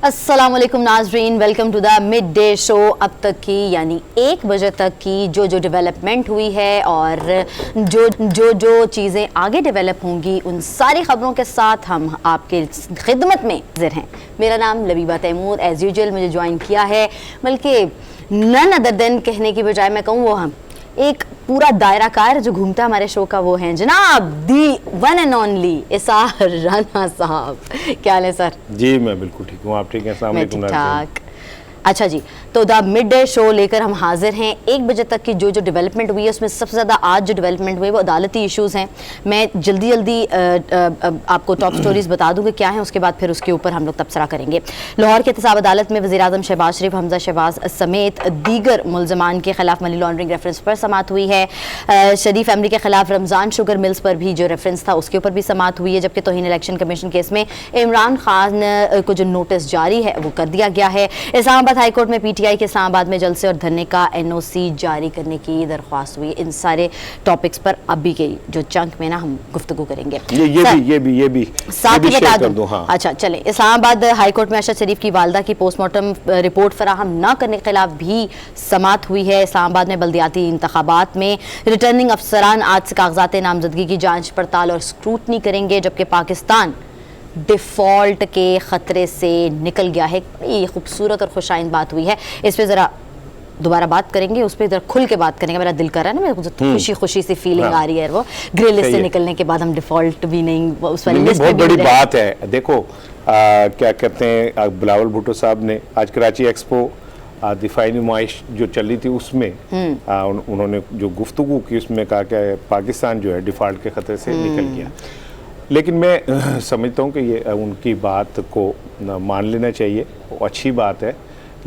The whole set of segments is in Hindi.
अस्सलामुअलैकुम नाजरीन, welcome to the mid day show. अब तक की यानी 1 बजे तक की जो डेवलपमेंट हुई है और जो चीज़ें आगे डेवलप होंगी उन सारी ख़बरों के साथ हम आपके खिदमत में हाजिर हैं। मेरा नाम लबीबा तैमूर, एज़ यूजुअल मुझे ज्वाइन किया है, बल्कि नन अदर देन कहने की बजाय मैं कहूँ वो हम एक पूरा दायरा कार जो घूमता हमारे शो का वो है जनाब दी वन एंड ओनली इसार राना साहब। क्या हाल है सर? जी मैं बिल्कुल ठीक हूँ, आप ठीक हैं? अस्सलाम वालेकुम। ठीक। अच्छा जी, तो द मिड डे शो लेकर हम हाजिर हैं। 1 बजे तक की जो डेवलपमेंट हुई है उसमें सबसे ज़्यादा आज जो डेवलपमेंट हुई है वो अदालती इश्यूज़ हैं। मैं जल्दी आपको टॉप स्टोरीज बता दूंगी क्या है, उसके बाद फिर उसके ऊपर हम लोग तबसरा करेंगे। लाहौर के एहतसाब अदालत में वज़ीर आज़म शहबाज शरीफ, हमजा शहबाज समेत दीगर मुलजमान के खिलाफ मनी लॉन्ड्रिंग रेफरेंस पर समात हुई है। शरीफ फैमिली के खिलाफ रमज़ान शुगर मिल्स पर भी जो रेफरेंस था उसके ऊपर भी समात हुई है, जबकि तौहीन इलेक्शन कमीशन केस में इमरान खान को जो नोटिस जारी है वो कर दिया गया है। इस्लामाबाद हाईकोर्ट में पीटीआई के इस्लामाबाद में जलसे और धरने का एनओसी जारी करने की दरख्वास्त हुई। इन सारे टॉपिक्स पर अभी के जो चंक में ना हम गुफ्तगू करेंगे। ये भी साथ ही बता दूं। हाँ। अच्छा चले, इस्लामाबाद हाईकोर्ट में अरशद शरीफ की वालदा की पोस्टमार्टम रिपोर्ट फराहम न करने के खिलाफ भी समात हुई है। इस्लामाबाद में बल्दियाती इंतखाबात में रिटर्निंग अफसरान आज से कागजात नामजदगी की जांच पड़ताल और स्क्रूटनी करेंगे, जबकि पाकिस्तान डिफ़ॉल्ट के ख़तरे से निकल गया है। ये खूबसूरत और खुशाइंद बात हुई है, इस पर ज़रा दोबारा बात करेंगे, उस पर ज़रा खुल के बात करेंगे। मेरा दिल कर रहा है ना, मेरे को खुशी सी फीलिंग आ रही है। वो ग्रे लिस्ट से निकलने के बाद हम डिफ़ॉल्ट भी नहीं उस वाली लिस्ट बहुत बड़ी बात है। देखो क्या कहते हैं, बिलावल भुट्टो साहब ने आज कराची एक्सपो दिफाई नुमाइश जो चली थी उसमें उन्होंने जो गुफ्तगू की उसमें कहा कि पाकिस्तान जो है डिफ़ॉल्ट के ख़तरे से निकल गया। लेकिन मैं समझता हूँ कि ये उनकी बात को मान लेना चाहिए, वो अच्छी बात है।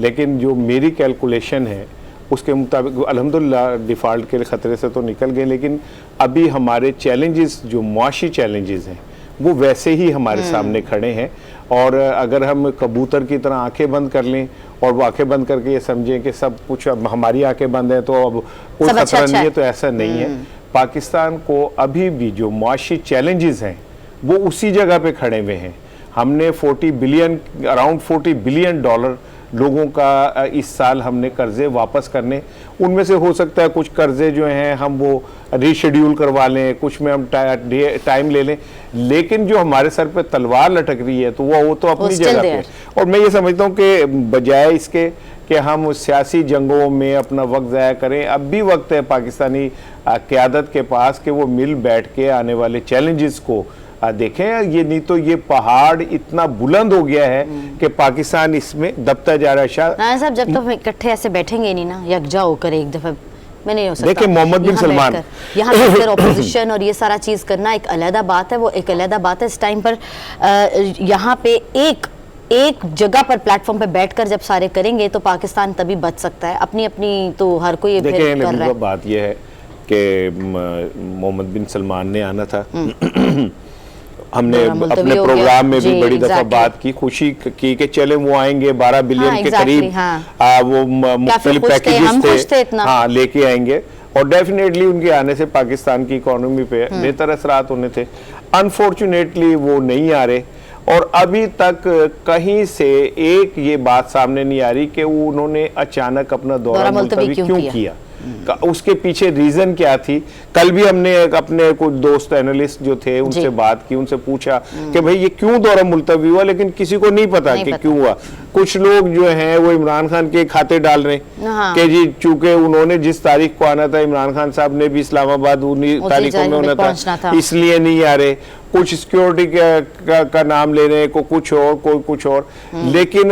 लेकिन जो मेरी कैलकुलेशन है उसके मुताबिक अल्हम्दुलिल्लाह डिफ़ॉल्ट के ख़तरे से तो निकल गए, लेकिन अभी हमारे चैलेंजेस जो मुआशी चैलेंजेस हैं वो वैसे ही हमारे सामने खड़े हैं। और अगर हम कबूतर की तरह आंखें बंद कर लें और वो आंखें बंद करके ये समझें कि सब कुछ अब हमारी आंखें बंद हैं तो अब कोई खतरा नहीं है, तो ऐसा नहीं है। पाकिस्तान को अभी भी जो मुआशी चैलेंजेस हैं वो उसी जगह पे खड़े हुए हैं। हमने अराउंड 40 बिलियन डॉलर लोगों का इस साल हमने कर्जे वापस करने, उनमें से हो सकता है कुछ कर्जे जो हैं हम वो रीशेड्यूल करवा लें, कुछ में हम टाइम ले लें, लेकिन जो हमारे सर पे तलवार लटक रही है तो वो तो अपनी जगह पे। और मैं ये समझता हूँ कि बजाय इसके कि हम सियासी जंगों में अपना वक्त ज़ाया करें, अब भी वक्त है पाकिस्तानी क़यादत के पास कि वो मिल बैठ के आने वाले चैलेंजेस को देखें। ये नहीं तो ये पहाड़ इतना बुलंद हो गया है कि पाकिस्तान इसमें दबता जा रहा है। राना साहब, जब तो इकट्ठे ऐसे बैठेंगे नहीं ना, यकजा होकर एक दफा मैं नहीं हो सकता। देखिए मोहम्मद बिन सलमान यहाँ बैठकर ऑपोजिशन और ये सारा चीज़ करना एक अलहदा बात है, वो एक अलहदा बात है। इस टाइम पर यहाँ पे एक जगह पर प्लेटफॉर्म पे बैठकर जब सारे करेंगे तो पाकिस्तान तभी बच सकता है। अपनी तो हर कोई कर रहा है। बात यह है कि मोहम्मद बिन सलमान ने आना था, हमने अपने प्रोग्राम में भी बड़ी दफा बात की, खुशी की कि चले वो आएंगे 12 बिलियन के करीब वो मुख्तलिफ पैकेजेस थे लेके आएंगे और डेफिनेटली उनके आने से पाकिस्तान की इकोनॉमी पे बेहतर असरात होने थे। अनफॉर्चुनेटली वो नहीं आ रहे और अभी तक कहीं से एक ये बात सामने नहीं आ रही कि उन्होंने अचानक अपना दौरा मुलतवी क्यों किया, उसके पीछे रीजन क्या थी। कल भी हमने अपने कुछ दोस्त एनालिस्ट जो थे उनसे बात की, उनसे पूछा कि भाई ये क्यों दौरा मुलतवी हुआ, लेकिन किसी को नहीं पता कि क्यों हुआ। कुछ लोग जो हैं वो इमरान खान के खाते डाल रहे हैं कि जी चूंकि उन्होंने जिस तारीख को आना था, इमरान खान साहब ने भी इस्लामाबाद उन्हीं तारीखों में होना था, इसलिए नहीं आ रहे। कुछ सिक्योरिटी का नाम ले रहे हैं, को कुछ और कोई कुछ और। लेकिन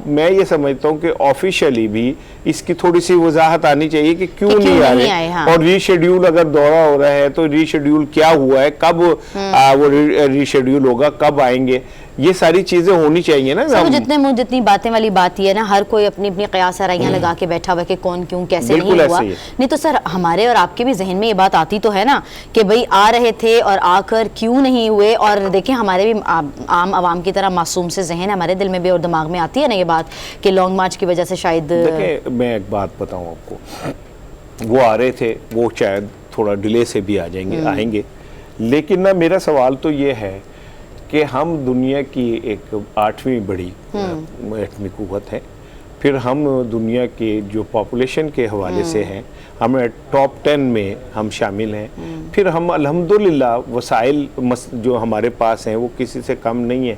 मैं ये समझता हूँ कि ऑफिशियली भी इसकी थोड़ी सी वजाहत आनी चाहिए कि क्यों नहीं आ रहे और रीशेड्यूल अगर दौरा हो रहा है तो रीशेड्यूल क्या हुआ है, कब वो रीशेड्यूल होगा, कब आएंगे, ये सारी चीजें होनी चाहिए ना। सब जितनी बातें वाली बात ही है ना, हर कोई अपनी अपनी कयास आराइयां लगा के बैठा हुआ कि कौन क्यों कैसे नहीं हुआ। नहीं तो सर हमारे और आपके भी जहन में ये बात आती तो है ना कि भाई आ रहे थे और आकर क्यों नहीं हुए। और देखें हमारे भी आम आवाम की तरह मासूम से जहन हमारे दिल में भी और दिमाग में आती है ना ये बात कि लॉन्ग मार्च की वजह से शायद। देखिए मैं एक बात बताऊं आपको, वो आ रहे थे, वो शायद थोड़ा डिले से भी आ जाएंगे आएंगे, लेकिन ना मेरा सवाल तो ये है कि हम दुनिया की एक 8वीं बड़ी एटमी कुव्वत है, फिर हम दुनिया के जो पॉपुलेशन के हवाले से हैं हम टॉप 10 में हम शामिल हैं, फिर हम अल्हम्दुलिल्लाह वसाइल जो हमारे पास हैं वो किसी से कम नहीं है।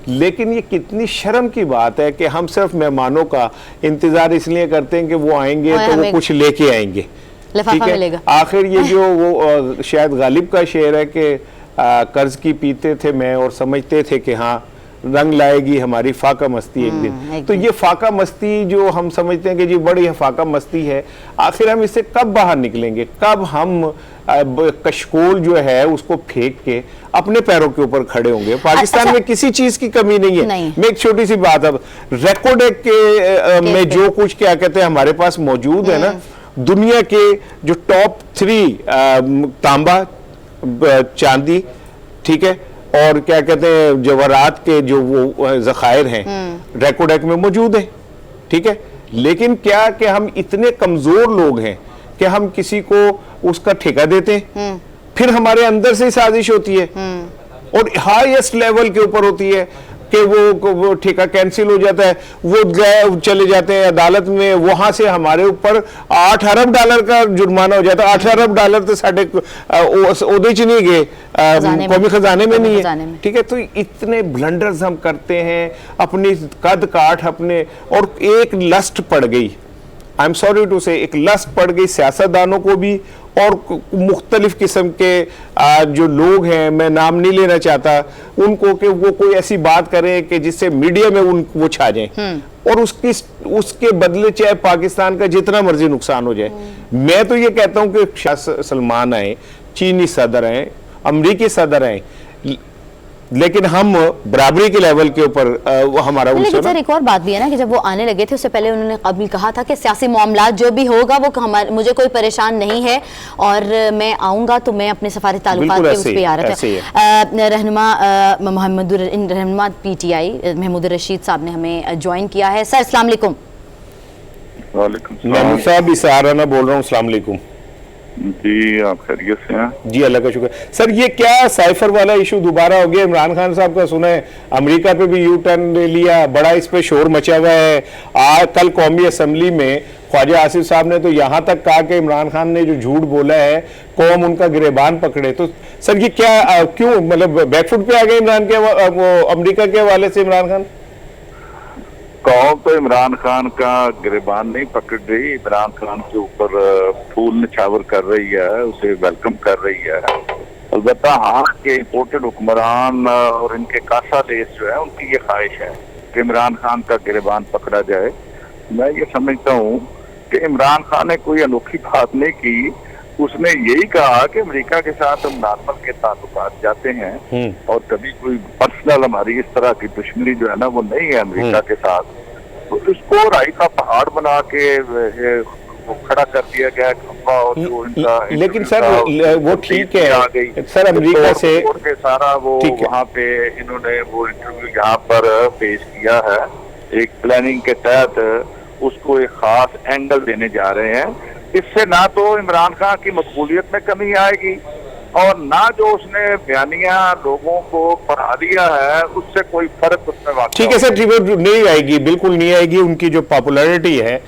लेकिन ये कितनी शर्म की बात है कि हम सिर्फ मेहमानों का इंतज़ार इसलिए करते हैं कि वो आएंगे तो वो कुछ लेके आएंगे, ठीक है। आखिर ये जो वो शायद गालिब का शेर है कि कर्ज की पीते थे मैं और समझते थे कि हाँ रंग लाएगी हमारी फाका मस्ती एक दिन। तो ये फाका मस्ती जो हम समझते हैं कि जी बड़ी फाका मस्ती है, आखिर हम इससे कब बाहर निकलेंगे, कब हम कशकोल जो है उसको फेंक के अपने पैरों के ऊपर खड़े होंगे। पाकिस्तान में किसी चीज की कमी नहीं है। मैं एक छोटी सी बात, अब रिकॉर्ड के में जो कुछ क्या कहते हैं हमारे पास मौजूद है ना, दुनिया के जो टॉप 3 तांबा, चांदी, ठीक है, और क्या कहते हैं जवाहरात के जो वो ज़खायर हैं रिकॉर्ड एक्ट में मौजूद है, ठीक है। लेकिन क्या कि हम इतने कमजोर लोग हैं कि हम किसी को उसका ठेका देते हैं, फिर हमारे अंदर से साजिश होती है और हाईएस्ट लेवल के ऊपर होती है कि वो ठेका कैंसिल हो जाता है, वो चले जाते हैं अदालत में, वहां से हमारे ऊपर 8 अरब डॉलर का जुर्माना हो जाता है। 8 अरब डॉलर तो साढ़े ओदे च नहीं गए, कौमी खजाने में नहीं है, ठीक है। तो इतने ब्लंडर्स हम करते हैं, अपनी कद काठ अपने, और एक लस्ट पड़ गई, आई एम सॉरी टू से, एक लस्ट पड़ गई सियासतदानों को भी और मुख्तलिफ किस्म के जो लोग हैं, मैं नाम नहीं लेना चाहता उनको, कि वो कोई ऐसी बात करें कि जिससे मीडिया में वो छा जाए और उसके बदले चाहे पाकिस्तान का जितना मर्जी नुकसान हो जाए। मैं तो ये कहता हूं कि शाह सलमान आए, चीनी सदर आए, अमरीकी सदर आए, लेकिन हम बराबरी के लेवल के ऊपर हमारा। लेकिन सर एक और बात भी है ना कि जब वो आने लगे थे उससे पहले उन्होंने कभी कहा था कि सियासी मामलात जो भी होगा वो मुझे कोई परेशान नहीं है और मैं आऊंगा तो मैं अपने सफारती ताल्लुकात के उस पे आ रहा था। रहनुमा PTI महमूद रशीद साहब ने हमें ज्वाइन किया है। सर अस्सलाम वालेकुम। मैं साहब इसाराना बोल रहा हूँ। अस्सलाम वालेकुम जी, आप खैरियत से हैं? जी अल्लाह का शुक्र। सर ये क्या साइफर वाला इशू दोबारा हो गया? इमरान खान साहब का सुना है अमेरिका पे भी यू टर्न ले लिया, बड़ा इस पे शोर मचा हुआ है। आज कल कौमी असम्बली में ख्वाजा आसिफ साहब ने तो यहाँ तक कहा कि इमरान खान ने जो झूठ बोला है कौम उनका गिरेबान पकड़े। तो सर ये क्या क्यों मतलब बैकफुट पे आ गए इमरान के अमरीका के हवाले से इमरान खान? कौम तो इमरान खान का गिरेबान नहीं पकड़ रही, इमरान खान के ऊपर फूल निछावर कर रही है, उसे वेलकम कर रही है। अलबत्ता हाँ के इम्पोर्टेड हुक्मरान और इनके कासा देश जो है उनकी ये ख्वाहिश है कि इमरान खान का गिरेबान पकड़ा जाए। मैं ये समझता हूँ कि इमरान खान ने कोई अनोखी बात नहीं की, उसने यही कहा कि अमेरिका के साथ हम नॉर्मल के ताल्लुकात जाते हैं और कभी कोई पर्सनल हमारी इस तरह की दुश्मनी जो है ना वो नहीं है अमेरिका के साथ। तो इसको राई का पहाड़ बना के वो खड़ा कर दिया गया खंबा और जो इनका। लेकिन सर वो ठीक है सर, अमेरिका से सारा वो वहाँ पे इन्होंने वो इंटरव्यू यहाँ पर पेश किया है, एक प्लानिंग के तहत उसको एक खास एंगल देने जा रहे हैं। इससे ना तो इमरान खान की मकबूलियत में कमी आएगी और ना जो उसने बयानिया लोगों को पढ़ा दिया है उससे कोई फर्क उसमें वाक़। ठीक है सर, ठीक है, नहीं आएगी, बिल्कुल नहीं आएगी। उनकी जो पॉपुलैरिटी है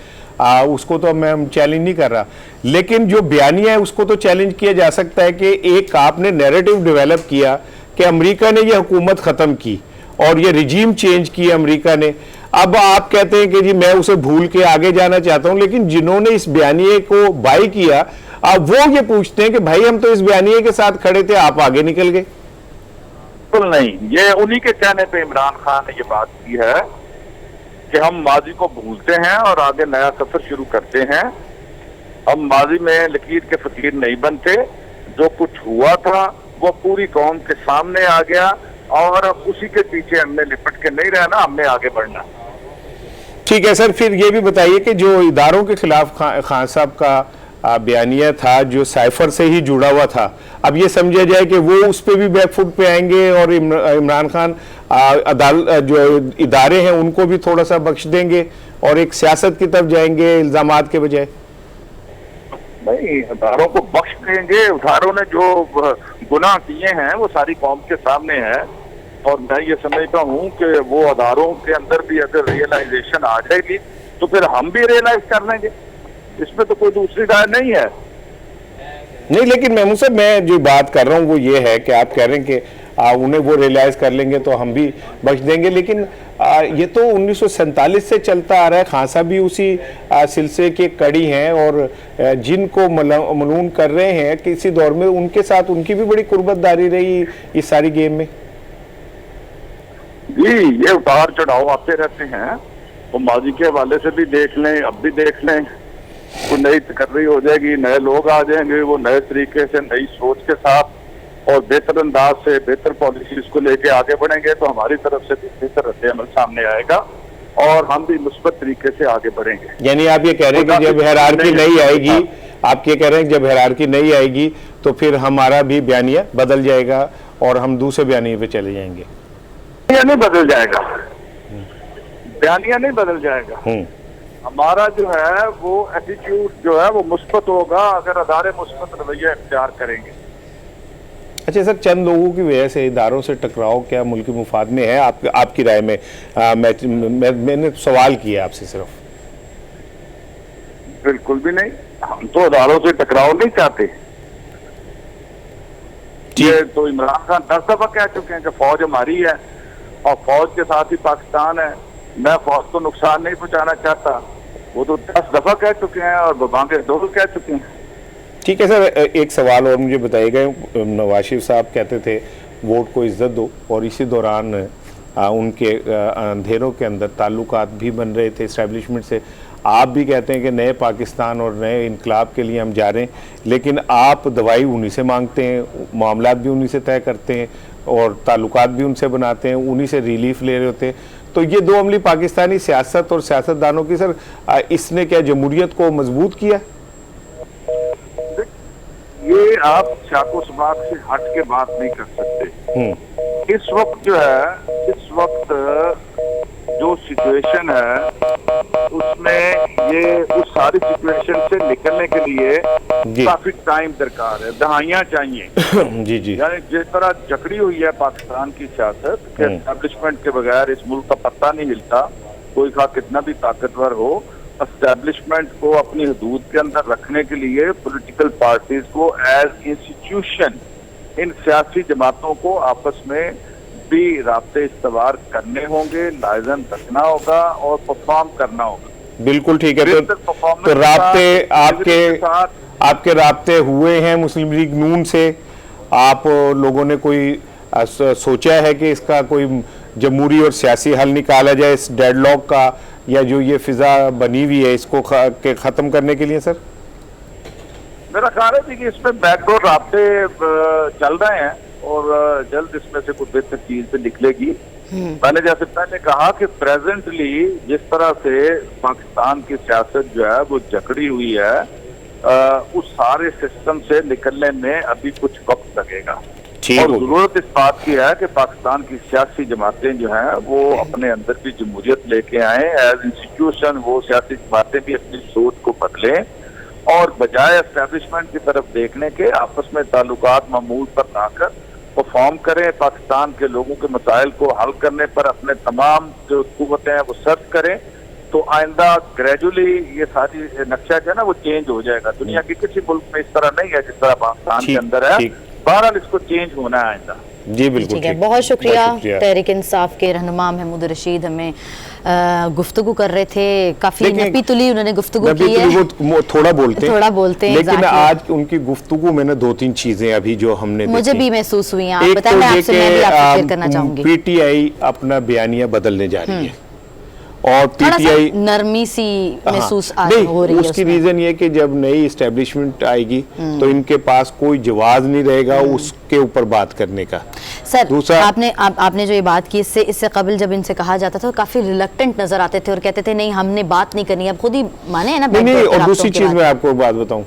उसको तो मैं चैलेंज नहीं कर रहा, लेकिन जो बयानिया है उसको तो चैलेंज किया जा सकता है कि एक आपने नैरेटिव डेवलप किया कि अमेरिका ने ये हुकूमत ख़त्म की और ये रिजीम चेंज की अमेरिका ने। अब आप कहते हैं कि जी मैं उसे भूल के आगे जाना चाहता हूं, लेकिन जिन्होंने इस बयानिए को बाई किया अब वो ये पूछते हैं कि भाई हम तो इस बयानिए के साथ खड़े थे, आप आगे निकल गए। बिल्कुल नहीं, ये उन्हीं के कहने पे इमरान खान ने ये बात की है कि हम माजी को भूलते हैं और आगे नया सफर शुरू करते हैं। हम माजी में लकीर के फकीर नहीं बनते, जो कुछ हुआ था वो पूरी कौम के सामने आ गया और उसी के पीछे हमने लिपट के नहीं रहना, हमने आगे बढ़ना। ठीक है सर, फिर ये भी बताइए कि जो इदारों के खिलाफ खान साहब का बयानिया था जो साइफर से ही जुड़ा हुआ था, अब ये समझा जाए कि वो उस पर भी बैकफुट पे आएंगे और इमरान खान जो इदारे हैं उनको भी थोड़ा सा बख्श देंगे और एक सियासत की तरफ जाएंगे इल्जामात के बजाय? नहीं, इदारों को बख्श देंगे। इदारों ने जो गुनाह किए हैं वो सारी कौम के सामने है। और मैं ये समझता हूँ कि वो अदारों के अंदर भी अगर रियलाइजेशन आ जाएगी तो फिर हम भी रियलाइज कर लेंगे, इसमें तो कोई दूसरी राय नहीं है। नहीं, लेकिन महमूद साहब मैं जो बात कर रहा हूँ वो ये है कि आप कह रहे हैं कि उन्हें वो रियलाइज कर लेंगे तो हम भी बख्श देंगे, लेकिन ये तो 1947 से चलता आ रहा है। खान साहब भी उसी सिलसिले की कड़ी हैं और जिनको मलून कर रहे हैं किसी दौर में उनके साथ उनकी भी बड़ी कुर्बतदारी रही इस सारी गेम में। जी, ये उतार चढ़ाव आते रहते हैं, वो माजी के हवाले से भी देख लें, अब भी देख लें। कोई नई तकर्री हो जाएगी, नए लोग आ जाएंगे, वो नए तरीके से नई सोच के साथ और बेहतर अंदाज से बेहतर पॉलिसीज को लेके आगे बढ़ेंगे तो हमारी तरफ से भी बेहतर रद्द-ए-अमल सामने आएगा और हम भी मुस्बत तरीके से आगे बढ़ेंगे। यानी आप ये कह रहे हैं कि जब हायरार्की नहीं आएगी, आप ये कह रहे हैं कि जब हायरार्की नहीं आएगी तो फिर हमारा भी बयानिया बदल जाएगा और हम दूसरे बयानिए पे चले जाएंगे। नहीं बदल जाएगा, बयानिया नहीं बदल जाएगा। हमारा जो है वो एटीट्यूड जो है वो मुस्बत होगा अगर अदारे मुस्बत रवैया इख्तियार करेंगे। अच्छा सर, चंद लोगों की वजह से इदारों से टकराव क्या मुल्की मुफाद में है आपकी राय में? मैंने सवाल किया आपसे सिर्फ। बिल्कुल भी नहीं, हम तो अदारों से टकराव नहीं चाहते। ये तो इमरान खान 10 दफा कह चुके हैं कि फौज हमारी है और फौज के साथ ही पाकिस्तान है, मैं फौज को नुकसान नहीं पहुंचाना चाहता, वो तो 10 दफा कह चुके हैं और बांगे दौर कह चुके हैं। ठीक है सर, एक सवाल और मुझे बताइएगा। नवाज शरीफ साहब कहते थे वोट को इज्जत दो और इसी दौरान उनके अंधेरों के अंदर ताल्लुकात भी बन रहे थे इस्टेब्लिशमेंट से। आप भी कहते हैं कि नए पाकिस्तान और नए इनकलाब के लिए हम जा रहे हैं, लेकिन आप दवाई उन्हीं से मांगते हैं, मामलात भी उन्हीं से तय करते हैं और ताल्लुकात भी उनसे बनाते हैं, उन्हीं से रिलीफ ले रहे होते हैं। तो ये दो अमली पाकिस्तानी सियासत और सियासतदानों की सर, इसने क्या जमहूरियत को मजबूत किया? ये आप चाको सबाक से हट के बात नहीं कर सकते। इस वक्त जो है, इस वक्त जो सिचुएशन है उसमें ये उस सारी सिचुएशन से निकलने के लिए काफी टाइम दरकार है, दहाइयां चाहिए। जी जी। यानी जिस तरह जकड़ी हुई है पाकिस्तान की सियासत के एस्टेब्लिशमेंट के बगैर इस मुल्क का पत्ता नहीं हिलता, कोई खा कितना भी ताकतवर हो। एस्टेब्लिशमेंट को अपनी हदूद के अंदर रखने के लिए पॉलिटिकल पार्टीज को एज इंस्टीट्यूशन इन सियासी जमातों को आपस में भी राब्ते इस्तवार करने होंगे, लाइजन रखना होगा और परफॉर्म करना होगा। बिल्कुल ठीक है। तो राब्ते आपके राब्ते हुए हैं मुस्लिम लीग नून से? आप लोगों ने कोई सोचा है कि इसका कोई जमहूरी और सियासी हल निकाला जाए इस डेडलॉक का, या जो ये फिजा बनी हुई है इसको खत्म करने के लिए? सर मेरा ख्याल है कि इसमें बैकडोर राब्ते चल रहे हैं और जल्द इसमें से कुछ बेहतर चीज निकलेगी। मैंने जैसे पहले कहा कि प्रेजेंटली जिस तरह से पाकिस्तान की सियासत जो है वो जकड़ी हुई है, उस सारे सिस्टम से निकलने में अभी कुछ वक्त लगेगा और जरूरत इस बात की है कि पाकिस्तान की सियासी जमातें जो हैं वो अपने अंदर भी जमहूरियत लेके आए, एज इंस्टीट्यूशन वो सियासी जमातें भी अपनी सोच को बदलें और बजाय एस्टेब्लिशमेंट की तरफ देखने के आपस में ताल्लुकात मामूल पर लाकर परफॉर्म करें, पाकिस्तान के लोगों के मसाइल को हल करने पर अपने तमाम जो कुव्वतें हैं वो सर्च करें। तो आइंदा ग्रेजुअली ये सारी नक्शा जो है ना वो चेंज हो जाएगा। दुनिया के किसी मुल्क में इस तरह नहीं है जिस तरह पाकिस्तान के अंदर है। बहरहाल इसको चेंज होना है आइंदा। जी बिल्कुल ठीक है, बहुत शुक्रिया। तहरीक इंसाफ के रहनुमा महमूद रशीद हमें गुफ्तगू कर रहे थे, काफी नपी तुली उन्होंने गुफ्तगू की है। वो थोड़ा बोलते हैं लेकिन आज उनकी गुफ्तगू में ना 2-3 चीजें अभी जो हमने मुझे भी महसूस हुई हैं। आप बताएं, मैं आपसे मैं भी आपसे शेयर करना चाहूंगी। पीटीआई अपना बयानिया बदलने जा रही है और पीटीआई नरमी सी महसूस हो रही है। उसकी रीजन ये कि जब नई एस्टेब्लिशमेंट आएगी तो इनके पास कोई जवाब नहीं रहेगा उसके ऊपर बात करने का। सर दूसरा आपने जो ये बात की, इससे कबल जब इनसे कहा जाता था तो काफी रिलक्टेंट नजर आते थे और कहते थे नहीं हमने बात नहीं करनी, अब खुद ही माने है ना। नहीं, और दूसरी चीज मैं आपको बात बताऊं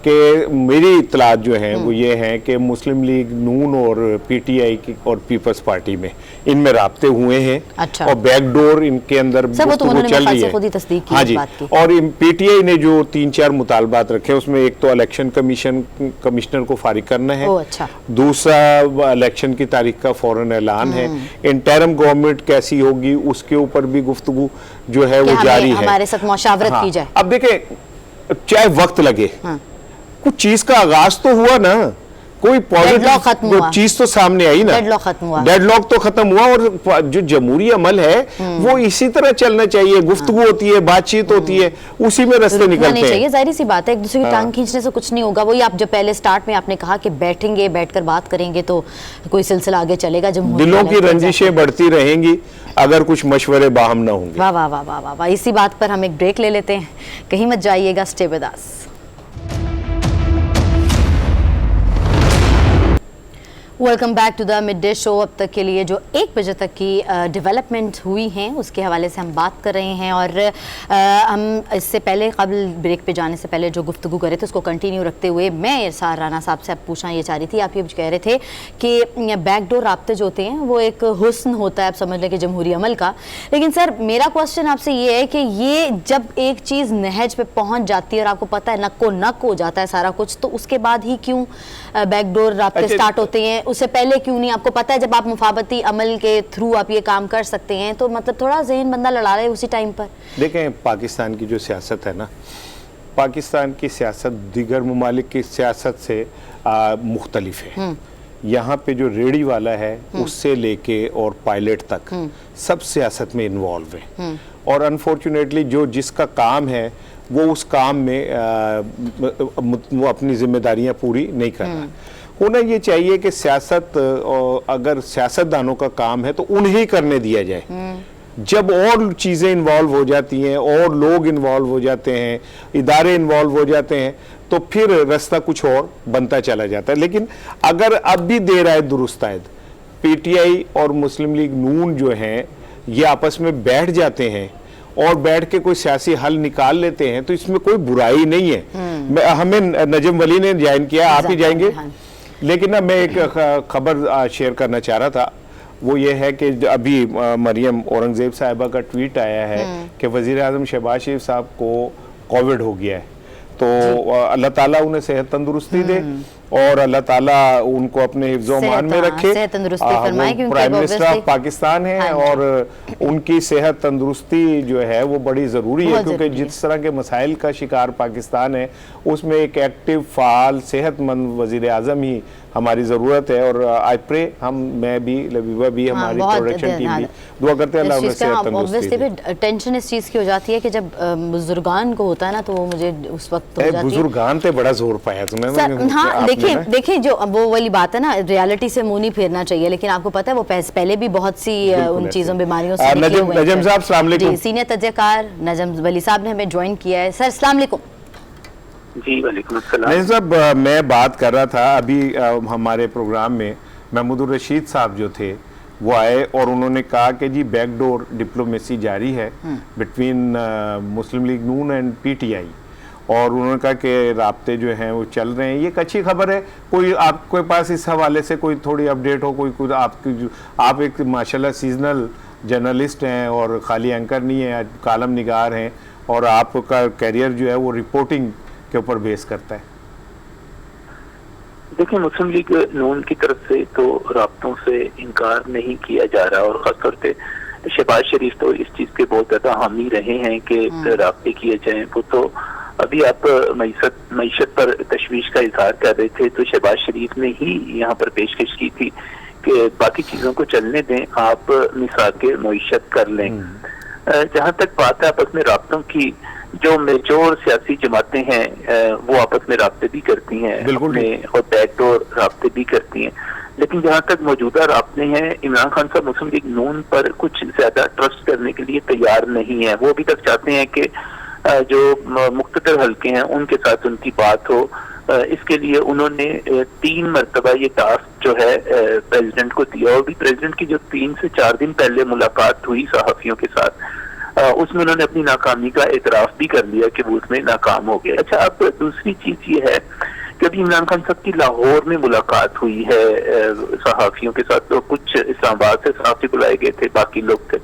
कि मेरी इत्तलात जो हैं वो ये हैं कि मुस्लिम लीग नून और पीटीआई की और पीपल्स पार्टी में इनमें राब्ते हुए हैं। अच्छा। और बैकडोर इनके अंदर गुफ्तगू चल रही है। खुद ही तस्दीक की हाँ इस जी। बात की। और पीटीआई ने जो 3-4 मुतालबात रखे उसमें एक तो इलेक्शन कमिश्नर को फारिग करना है। अच्छा। दूसरा इलेक्शन की तारीख का फौरन ऐलान है। इंटरिम गवर्नमेंट कैसी होगी उसके ऊपर भी गुफ्तगू जो है वो जारी है, हमारे साथ मुशावरत की जाए। अब देखें, चाहे वक्त लगे, कुछ चीज का आगाज तो हुआ ना, कोई पॉजिटिव चीज तो सामने आई ना। डेडलॉक खत्म हुआ, डेडलॉक तो खत्म हुआ। और जो जमहूरी अमल है वो इसी तरह चलना चाहिए। गुफ्तगू होती है, बातचीत होती है, उसी में रास्ते निकलते हैं। जाहिर सी बात है, एक दूसरे की टांग खींचने से कुछ नहीं होगा। वही आप जो पहले स्टार्ट में आपने कहा कि बैठेंगे, बैठकर बात करेंगे तो कोई सिलसिला आगे चलेगा। दिलों की रंजिशें बढ़ती रहेंगी अगर कुछ मशवरे बाहम ना होंगे। वाह वाह वाह वाह वाह। इसी बात पर हम एक ब्रेक ले लेते हैं, कहीं मत जाइएगा, stay with us. Welcome back to the mid day show. अब तक के लिए जो 1 बजे तक की डेवलपमेंट हुई हैं उसके हवाले से हम बात कर रहे हैं। और हम इससे पहले कबल ब्रेक पे जाने से पहले जो गुफ्तगू कर रहे थे उसको कंटिन्यू रखते हुए मैं इरसार राना साहब से अब पूछना ये चाह रही थी। आप ये कह रहे थे कि बैकडोर राब्ते जो होते हैं वो एक हुस्न होता है, आप समझ लें कि जमहूरी अमल का। लेकिन सर मेरा क्वेश्चन आपसे ये है कि ये जब एक चीज़ नहज पे पहुँच जाती है और आपको पता है नक्को नक हो जाता है सारा कुछ, तो उसके बाद ही क्यों बैकडोर राब्ते स्टार्ट होते हैं? उससे पहले क्यों नहीं? आपको पता है जब आप मुफाबती अमल के थ्रू आप ये काम कर सकते हैं, तो मतलब थोड़ा ज़हन बंदा लड़ा रहे उसी टाइम पर। देखें, पाकिस्तान की जो सियासत है ना, पाकिस्तान की सियासत दीगर ममालिक की सियासत से मुख्तलिफ है। यहाँ पे जो रेडी वाला है उससे लेके और पायलट तक सब सियासत में इन्वॉल्व है। और अनफॉर्चुनेटली जो जिसका काम है वो उस काम में वो अपनी जिम्मेदारियां पूरी नहीं कर रहा। उन्हें ये चाहिए कि सियासत, अगर सियासतदानों का काम है तो उन्हें करने दिया जाए। जब और चीज़ें इन्वॉल्व हो जाती हैं और लोग इन्वॉल्व हो जाते हैं, इदारे इन्वॉल्व हो जाते हैं, तो फिर रास्ता कुछ और बनता चला जाता है। लेकिन अगर अब भी देर आए दुरुस्त आए, पीटीआई और मुस्लिम लीग नून जो हैं ये आपस में बैठ जाते हैं और बैठ के कोई सियासी हल निकाल लेते हैं तो इसमें कोई बुराई नहीं है। हमें नजम वली ने ज्वाइन किया, आप ही जाएंगे। लेकिन ना मैं एक खबर शेयर करना चाह रहा था, वो ये है कि अभी मरियम औरंगजेब साहिबा का ट्वीट आया है कि वज़ीर आज़म शहबाज शरीफ साहब को कोविड हो गया है, तो अल्लाह ताला उन्हें सेहत तंदुरुस्ती दे और अल्लाह ताला उनको अपने हिफ्ज़-ओ-मान में रखे। प्राइम मिनिस्टर ऑफ पाकिस्तान है और उनकी सेहत तंदुरुस्ती जो है वो बड़ी ज़रूरी है, क्योंकि जिस तरह के मसाइल का शिकार पाकिस्तान है उसमें एक एक्टिव, फाल, सेहतमंद वज़ीर आज़म ही हमारी ज़रूरत है। और आई प्रे, मैं भी, लबीबा भी, हमारी प्रोडक्शन टीम भी दुआ करते हैं अल्लाह उन्हें सेहत तंदुरुस्ती दे। टेंशन इस चीज़ की हो जाती है कि जब बुजुर्गान को होता है ना, तो वो मुझे उस वक्त हो जाती है। बुजुर्गान पे बड़ा जोर पाया तुमने। हाँ, देखिए जो वो वाली बात है ना, रियलिटी से मुंह नहीं फेरना चाहिए। लेकिन आपको पता है वो पहले भी बहुत सी उन चीज़ों, बीमारियों से निकले हुए हैं। नजम साहब अस्सलाम वालेकुम। सीनियर तज्ज़ेकार नजम वली साहब ने हमें ज्वाइन किया है। सर अस्सलाम वालेकुम। जी वालेकुम अस्सलाम। नहीं साहब, मैं बात कर रहा था अभी हमारे प्रोग्राम में महमूदुर रशीद साहब जो थे वो आए और उन्होंने कहा कि जी बैकडोर डिप्लोमेसी जारी है between Muslim league Noon and PTI, और उन्होंने कहा कि राब्ते जो हैं वो चल रहे हैं। ये एक अच्छी खबर है। कोई आपके पास इस हवाले से कोई थोड़ी अपडेट हो, कोई आपकी, आप एक माशाल्लाह सीजनल जर्नलिस्ट हैं और खाली एंकर नहीं है, कालम निगार हैं, और आपका कैरियर जो है वो रिपोर्टिंग के ऊपर बेस करता है। देखिए, मुस्लिम लीग नून की तरफ से तो राब्तों से इनकार नहीं किया जा रहा, और खासतौर पे शहबाज शरीफ तो इस चीज के बहुत ज्यादा हामी रहे हैं कि राब्ते किए जाएं। वो तो अभी आप मईशत पर तशवीश का इजहार कर रहे थे, तो शहबाज शरीफ ने ही यहाँ पर पेशकश की थी कि बाकी चीजों को चलने दें, आप मिसाके मईशत कर लें। जहाँ तक बात है आपस में राब्तों की, जो मेजोर सियासी जमातें हैं वो आपस में राब्ते भी करती हैं अपने, और बैकडोर राब्ते भी करती हैं। लेकिन जहाँ तक मौजूदा राब्ते हैं, इमरान खान साहब मुस्लिम लीग नून पर कुछ ज्यादा ट्रस्ट करने के लिए तैयार नहीं है। वो अभी तक चाहते हैं कि जो मुख्तदर हल्के हैं उनके साथ उनकी बात हो। इसके लिए उन्होंने 3 मरतबा ये टास्क जो है प्रेसिडेंट को दिया, और भी प्रेसिडेंट की जो 3 से 4 दिन पहले मुलाकात हुई सहाफियों के साथ, उसमें उन्होंने अपनी नाकामी का एतराफ भी कर लिया कि वो उसमें नाकाम हो गए। अच्छा, अब दूसरी चीज ये है कि अभी इमरान खान साहब की लाहौर में मुलाकात हुई है सहाफियों के साथ, तो कुछ इस्लामाबाद से सहाफी बुलाए गए थे, बाकी लोग थे।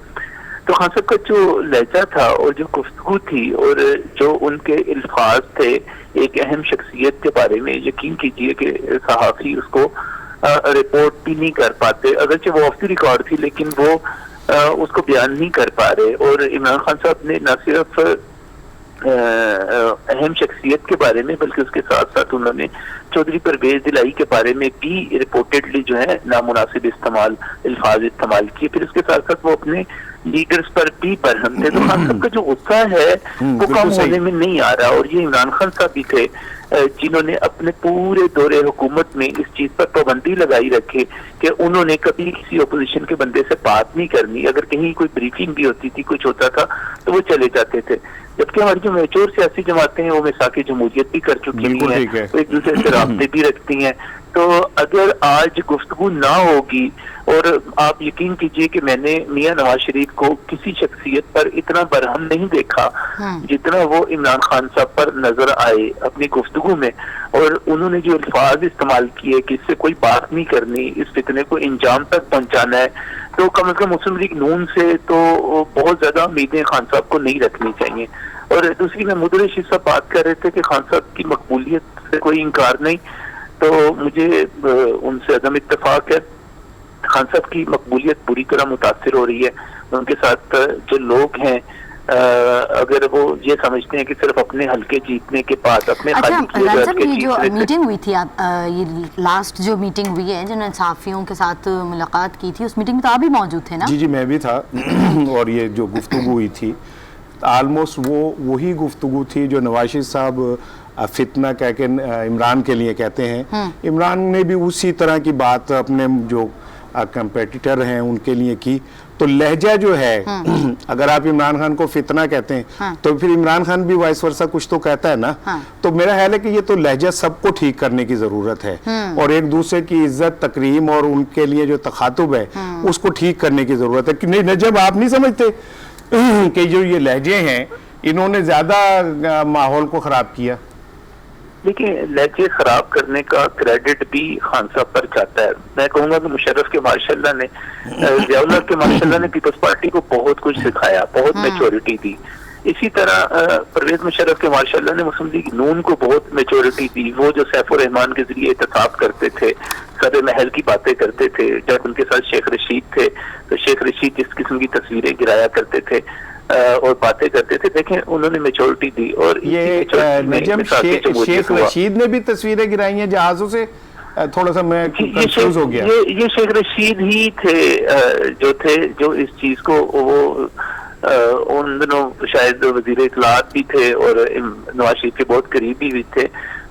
तो खान साहब का जो लहजा था और जो गुफ्तगू थी और जो उनके अल्फाज थे एक अहम शख्सियत के बारे में, यकीन कीजिए कि सहाफी उसको रिपोर्ट भी नहीं कर पाते, अगरचे वो ऑफ द रिकॉर्ड थी लेकिन वो उसको बयान नहीं कर पा रहे। और इमरान खान साहब ने न सिर्फ अहम शख्सियत के बारे में बल्कि उसके साथ साथ उन्होंने चौधरी परवेज दिलाई के बारे में भी रिपोर्टेडली जो है नामुनासिब अल्फाज इस्तेमाल किए। फिर उसके साथ साथ वो अपने लीडर्स पर भी बरहम थे। तो खान साहब का जो गुस्सा है वो कम होने में नहीं आ रहा। और ये इमरान खान साहब भी थे जिन्होंने अपने पूरे दौरे हुकूमत में इस चीज पर पाबंदी लगाई रखी कि उन्होंने कभी किसी ओपोजिशन के बंदे से बात नहीं करनी। अगर कहीं कोई ब्रीफिंग भी होती थी, कुछ होता था तो वो चले जाते थे। जबकि हमारी जो मैच्योर सियासी जमातें हैं वो मिसाकी जमहूरियत भी कर चुकी हैं, वो एक दूसरे से राब्ते भी रखती हैं। तो अगर आज गुफ्तगू ना होगी, और आप यकीन कीजिए कि मैंने मियां नवाज शरीफ को किसी शख्सियत पर इतना बरहम नहीं देखा जितना वो इमरान खान साहब पर नजर आए अपनी गुफ्तगू में। और उन्होंने जो अल्फाज इस्तेमाल किए कि इससे कोई बात नहीं करनी, इस फितने को इंजाम तक पहुंचाना है, तो कम से कम मुस्लिम लीग नून से तो बहुत ज्यादा उम्मीदें खान साहब को नहीं रखनी चाहिए। और दूसरी में मुदर रशीद साहब बात कर रहे थे कि खान साहब की मकबूलियत से कोई इनकार नहीं, तो मुझे उनसे अदम इत्तेफाक है। खान साहब की मकबूलियत बुरी तरह मुतासिर हो रही है। उनके साथ जो लोग हैं अगर वो ये समझते हैं कि सिर्फ अपने हल्के जीतने के बाद अपने अच्छा, ये जो मीटिंग हुई थी आप ये लास्ट जो मीटिंग हुई है जिन्होंने सहाफियों के साथ मुलाकात की थी, उस मीटिंग में तो आप भी मौजूद थे ना? जी मैं भी था। और ये जो गुफ्तगू हुई थी ऑलमोस्ट वही गुफ्तगू थी जो नवाज शरीफ साहब फितना कह के इमरान के लिए कहते हैं। इमरान ने भी उसी तरह की बात अपने जो कंपेटिटर हैं उनके लिए की। तो लहजा जो है अगर आप इमरान खान को फितना कहते हैं तो फिर इमरान खान भी वाइस वर्सा कुछ तो कहता है ना। तो मेरा ख्याल है कि ये तो लहजा सबको ठीक करने की जरूरत है और एक दूसरे की इज्जत तकरीम और उनके लिए जो तखातुब है उसको ठीक करने की जरूरत है। कि नहीं नजब, आप नहीं समझते कि जो ये लहजे हैं इन्होंने ज्यादा माहौल को खराब किया? देखिए, लहजे खराब करने का क्रेडिट भी खान साहब पर जाता है। मैं कहूंगा कि मुशर्रफ के माशाल्लाह ने ज़ियाउल्लाह के माशाल्लाह ने पीपल्स पार्टी को बहुत कुछ सिखाया, बहुत मैच्योरिटी दी। इसी तरह परवेज मुशर्रफ के माशाल्लाह ने मुस्लिम लीग नून को बहुत मैच्योरिटी दी। वो जो सैफ उर रहमान के जरिए एहतसाब करते थे, सदर महल की बातें करते थे, जब उनके साथ शेख रशीद थे तो शेख रशीद जिस किस्म की तस्वीरें गिराया करते थे और बातें करते थे, देखें उन्होंने मैच्योरिटी दी। और ये शेख रशीद ने भी तस्वीरें गिराई हैं जहाजों से? थोड़ा सा मैं कंफ्यूज हो गया। ये शेख रशीद ही थे जो इस चीज को वो उन दिनों शायद वजीर इत्तलात भी थे और नवाज शरीफ के बहुत करीबी भी थे।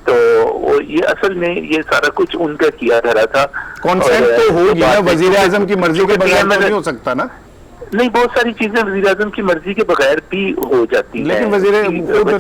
तो ये असल में ये सारा कुछ उनका किया धरा था। कॉन्सेप्ट तो हो गया, वजीर आजम की मर्जी के बगैर नहीं हो सकता ना? नहीं, बहुत सारी चीजें वजीर आजम की मर्जी के बगैर भी हो जाती हैं। लेकिन वजीर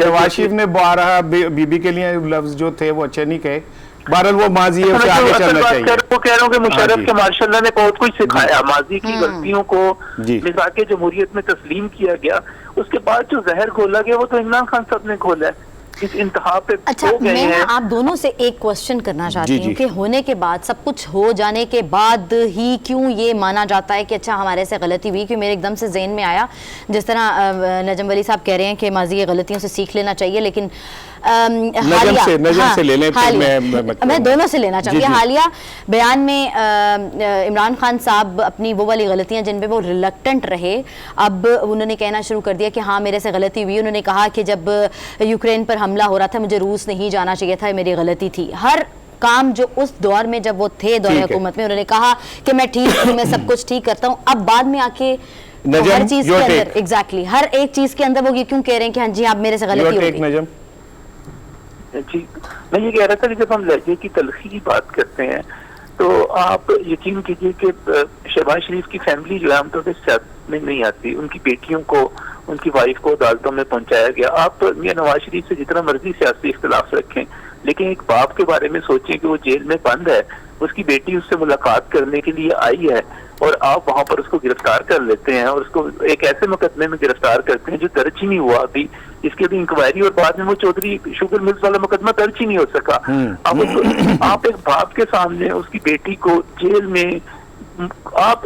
नवाज शरीफ ने 12 बीबी के लिए लफ्ज जो थे वो अच्छे नहीं कहे। बहरहाल वो माजी है, उसे आगे चलना चाहिए। वो कह रहा हूँ कि मुशर्रफ के माशाल्लाह ने बहुत कुछ सिखाया। माजी की गलतियों को मिज़ाक़े जमहूरियत में तस्लीम किया गया, उसके बाद जो जहर घोला गया वो तो इमरान खान साहब ने घोला है। इस इंतहा पे अच्छा, मैं आप दोनों से एक क्वेश्चन करना चाहती हूँ कि होने के बाद, सब कुछ हो जाने के बाद ही क्यों ये माना जाता है कि अच्छा हमारे से गलती हुई? कि मेरे एकदम से ज़हन में आया जिस तरह नजम वली साहब कह रहे हैं कि माजी गलतियों से सीख लेना चाहिए, लेकिन नजम से ले लें, मैं दोनों से लेना चाहूँगी। हालिया बयान में इमरान खान साहब अपनी वो वाली गलतियाँ जिन पे वो रिलक्टेंट रहे, अब उन्होंने कहना शुरू कर दिया कि हाँ मेरे से गलती हुई। उन्होंने कहा कि जब यूक्रेन पर हमला हो रहा था मुझे रूस नहीं जाना चाहिए था, मेरी गलती थी। हर काम जो उस दौर में जब वो थे दौरे हुकूमत में, उन्होंने कहा कि मैं ठीक हूँ, मैं सब कुछ ठीक करता हूँ। अब बाद में आके हर चीज के अंदर एग्जैक्टली हर एक चीज के अंदर वो ये क्यों कह रहे हैं कि हाँ जी आप मेरे से गलती हो गई? जी, मैं ये कह रहा था कि जब हम लहजे की तलखी की बात करते हैं तो आप यकीन कीजिए कि शहबाज शरीफ की फैमिली जो है आमतौर पर सियासत में नहीं आती। उनकी बेटियों को, उनकी वाइफ को अदालतों में पहुंचाया गया। आप मियां नवाज शरीफ से जितना मर्जी सियासी इख्तिलाफ रखें, लेकिन एक बाप के बारे में सोचें कि वो जेल में बंद है, उसकी बेटी उससे मुलाकात करने के लिए आई है और आप वहां पर उसको गिरफ्तार कर लेते हैं और उसको एक ऐसे मुकदमे में गिरफ्तार करते हैं जो दर्ज ही नहीं हुआ अभी, इसकी अभी इंक्वायरी, और बाद में वो चौधरी शुगर मिल्स वाला मुकदमा दर्ज ही नहीं हो सका। अब आप एक बाप के सामने उसकी बेटी को जेल में, आप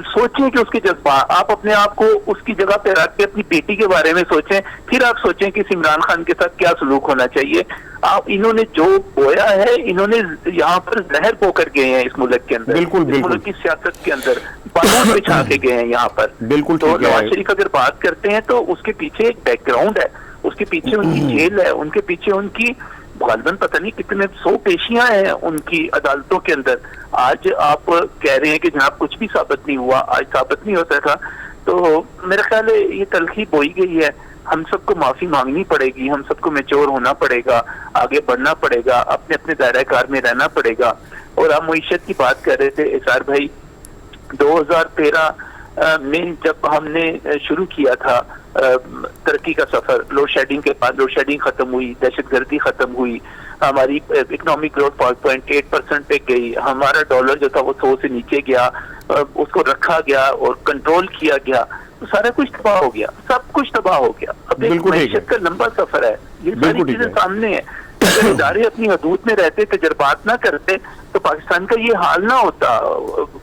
सोचें कि उसके जज्बात, आप अपने आप को उसकी जगह पे रख के अपनी बेटी के बारे में सोचें, फिर आप सोचें कि इमरान खान के साथ क्या सलूक होना चाहिए। आप इन्होंने जो बोया है, इन्होंने यहाँ पर जहर बोकर गए हैं इस मुल्क के अंदर, बिल्कुल, इस मुल्क की सियासत के अंदर बारूद बिछा के गए हैं यहाँ पर। बिल्कुल। तो नवाज शरीफ अगर बात करते हैं तो उसके पीछे एक बैकग्राउंड है, उसके पीछे उनकी जेल है, उनके पीछे उनकी गालिबन पता नहीं कितने 100 पेशियां हैं उनकी अदालतों के अंदर। आज आप कह रहे हैं कि जनाब कुछ भी साबित नहीं हुआ, आज साबित नहीं होता था, तो मेरा ख्याल है ये तलखी बोई गई है। हम सबको माफी मांगनी पड़ेगी, हम सबको मैच्योर होना पड़ेगा, आगे बढ़ना पड़ेगा, अपने अपने दायरा कार में रहना पड़ेगा। और आप मईशत की बात कर रहे थे इसार भाई, 2013 में जब हमने शुरू किया था तरक्की का सफर, लोड शेडिंग के बाद लोड शेडिंग खत्म हुई, दहशतगर्दी खत्म हुई, हमारी इकोनॉमिक ग्रोथ 5.8% पे गई, हमारा डॉलर जो था वो 100 से नीचे गया, उसको रखा गया और कंट्रोल किया गया, तो सारा कुछ तबाह हो गया, सब कुछ तबाह हो गया। अब एक मईशत का लंबा सफर है, ये सारी चीजें सामने है। अगर इदारे अपनी हदूद में रहते, तजर्बात ना करते, तो पाकिस्तान का ये हाल ना होता।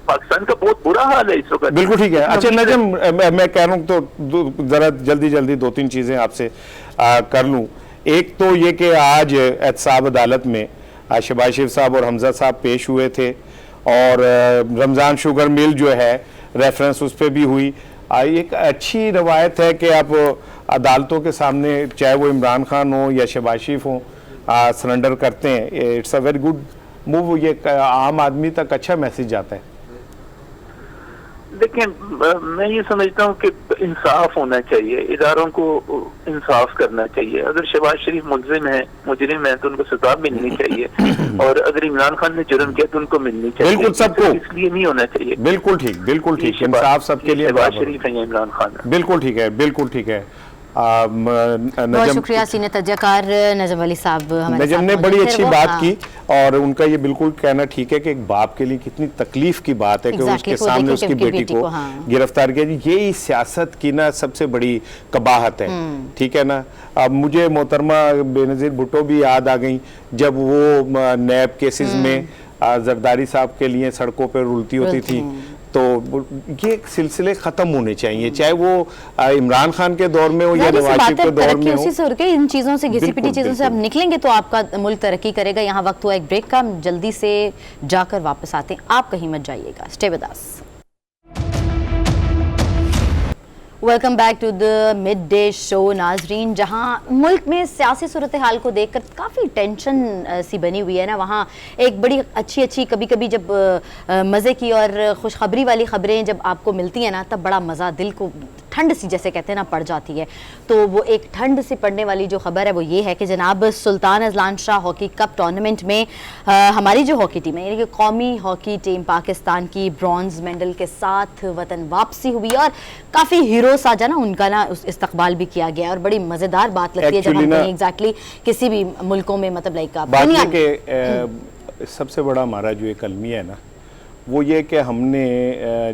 पाकिस्तान का बहुत बुरा हाल है इस वक्त। बिल्कुल ठीक है। अच्छा नजम, मैं कह रहा हूँ तो जरा जल्दी 2-3 चीजें आपसे कर लूँ। एक तो ये कि आज एहतसाब अदालत में शहबाज शरीफ साहब और हमजा साहब पेश हुए थे और रमज़ान शुगर मिल जो है रेफरेंस उस पर भी हुई। एक अच्छी रवायत है कि आप अदालतों के सामने, चाहे वो इमरान खान हो या शहबाज शरीफ हो, सरेंडर करते हैं। It's a very good move. ये आम आदमी तक अच्छा मैसेज जाता है। देखिए, मैं ये समझता हूँ कि इंसाफ होना चाहिए, इदारों को इंसाफ करना चाहिए। अगर शहबाज शरीफ मुलजिम है तो उनको सजा मिलनी चाहिए, और अगर इमरान खान ने जुर्म किया तो उनको मिलनी चाहिए। बिल्कुल, सबको इसलिए नहीं होना चाहिए। बिल्कुल ठीक। इंसाफ सबके लिए। शहबाज शरीफ है या इमरान खान है। बिल्कुल ठीक है। बहुत शुक्रिया सीनियर तज्जाकार नजम अली साहब। नजम ने बड़ी अच्छी बात की और उनका ये बिल्कुल कहना ठीक है कि एक बाप के लिए कितनी तकलीफ की बात है कि उसके सामने उसकी बेटी को गिरफ्तार किया। यही सियासत की ना सबसे बड़ी कबाहत है, ठीक है ना। अब मुझे मोहतरमा बेनज़ीर भुट्टो भी याद आ गई जब वो नैब केसेस में जरदारी साहब के लिए सड़कों पर रुलती होती थी। तो ये सिलसिले खत्म होने चाहिए, चाहे वो इमरान खान के दौर में हो या नवाज शरीफ के दौर में हो। उसी से उड़ के इन चीज़ों से, घिसी पिटी चीज़ों से आप निकलेंगे तो आपका मुल्क तरक्की करेगा। यहाँ वक्त हुआ एक ब्रेक का, जल्दी से जाकर वापस आते हैं, आप कहीं मत जाइएगा। Stay with us. Welcome back to the mid day show नाजरीन। जहां मुल्क में सियासी सूरत हाल को देखकर काफ़ी टेंशन सी बनी हुई है ना, वहाँ एक बड़ी अच्छी कभी कभी जब मज़े की और खुशखबरी वाली खबरें जब आपको मिलती हैं ना, तब बड़ा मज़ा, दिल को ठंड सी जैसे कहते हैं ना पड़ जाती है। तो वो एक ठंड से पड़ने वाली जो खबर है वो ये है कि जनाब Sultan Azlan Shah hockey cup tournament में हमारी जो हॉकी टीम है, यानी कि कौमी हॉकी टीम पाकिस्तान की ब्रॉन्ज मेडल के साथ वतन वापसी हुई और काफ़ी हीरो साजा ना उनका ना इस्तकबाल भी किया गया। और बड़ी मज़ेदार बात लगती है जब हम कहीं एग्जैक्टली किसी भी मुल्कों में, मतलब लाइक सबसे बड़ा हमारा जो एक अलमिया है ना, वो ये कि हमने